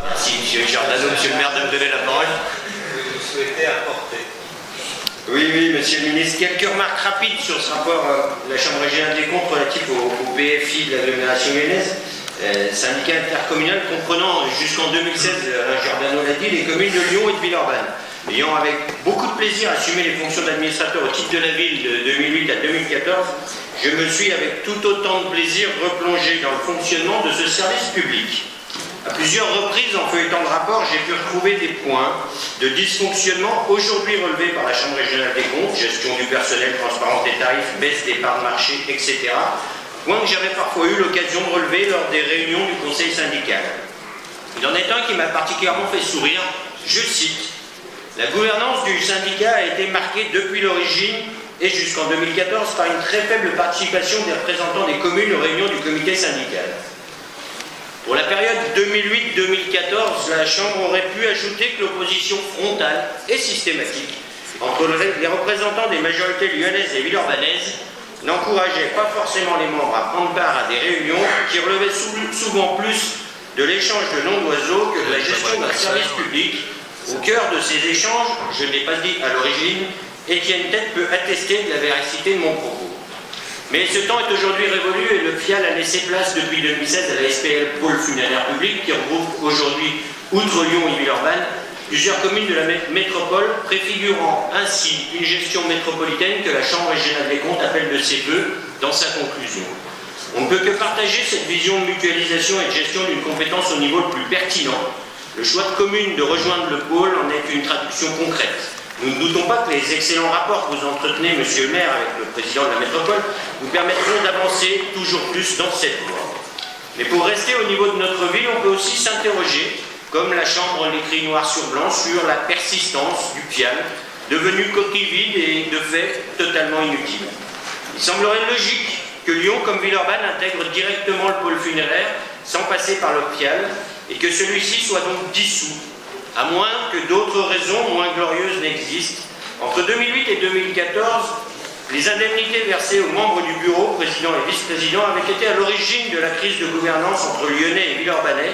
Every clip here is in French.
Merci, M. Giordano. Monsieur le maire, de me donner la parole. Vous souhaitez apporter. Oui, Monsieur le ministre. Quelques remarques rapides sur ce rapport de la Chambre régionale des comptes relatif au PFI de l'agglomération lyonnaise, syndicat intercommunal comprenant jusqu'en 2016, Alain Giordano l'a dit, les communes de Lyon et de Villeurbanne. Ayant avec beaucoup de plaisir assumé les fonctions d'administrateur au titre de la ville de 2008 à 2014, je me suis avec tout autant de plaisir replongé dans le fonctionnement de ce service public. À plusieurs reprises, en feuilletant le rapport, j'ai pu retrouver des points de dysfonctionnement aujourd'hui relevés par la Chambre régionale des comptes, gestion du personnel, transparence des tarifs, baisse des parts de marché, etc. Points que j'avais parfois eu l'occasion de relever lors des réunions du conseil syndical. Il en est un qui m'a particulièrement fait sourire, je cite: « La gouvernance du syndicat a été marquée depuis l'origine et jusqu'en 2014 par une très faible participation des représentants des communes aux réunions du comité syndical. » Pour la période 2008-2014, la Chambre aurait pu ajouter que l'opposition frontale et systématique entre les représentants des majorités lyonnaises et villeurbanaises n'encourageait pas forcément les membres à prendre part à des réunions qui relevaient souvent plus de l'échange de noms d'oiseaux que de la gestion d'un service public. Au cœur de ces échanges, je ne l'ai pas dit à l'origine, Étienne Tête peut attester de la véracité de mon propos. Mais ce temps est aujourd'hui révolu et le FIAL a laissé place depuis 2016 à la SPL Pôle Funéraire Public qui regroupe aujourd'hui, outre Lyon et Villeurbanne, plusieurs communes de la métropole, préfigurant ainsi une gestion métropolitaine que la Chambre régionale des comptes appelle de ses vœux dans sa conclusion. On ne peut que partager cette vision de mutualisation et de gestion d'une compétence au niveau le plus pertinent. Le choix de commune de rejoindre le pôle en est une traduction concrète. Nous ne doutons pas que les excellents rapports que vous entretenez, Monsieur le maire, avec le président de la métropole, vous permettront d'avancer toujours plus dans cette voie. Mais pour rester au niveau de notre ville, on peut aussi s'interroger, comme la Chambre l'écrit noir sur blanc, sur la persistance du FIAL, devenu coquille vide et de fait totalement inutile. Il semblerait logique que Lyon, comme Villeurbanne, intègre directement le pôle funéraire sans passer par le FIAL et que celui-ci soit donc dissous, à moins que d'autres raisons moins glorieuses n'existent. Entre 2008 et 2014, les indemnités versées aux membres du bureau, président et vice-président, avaient été à l'origine de la crise de gouvernance entre Lyonnais et Villeurbanais.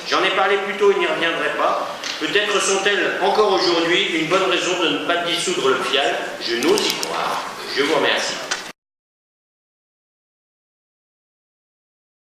J'en ai parlé plus tôt et n'y reviendrai pas. Peut-être sont-elles encore aujourd'hui une bonne raison de ne pas dissoudre le FIAL. Je n'ose y croire. Je vous remercie.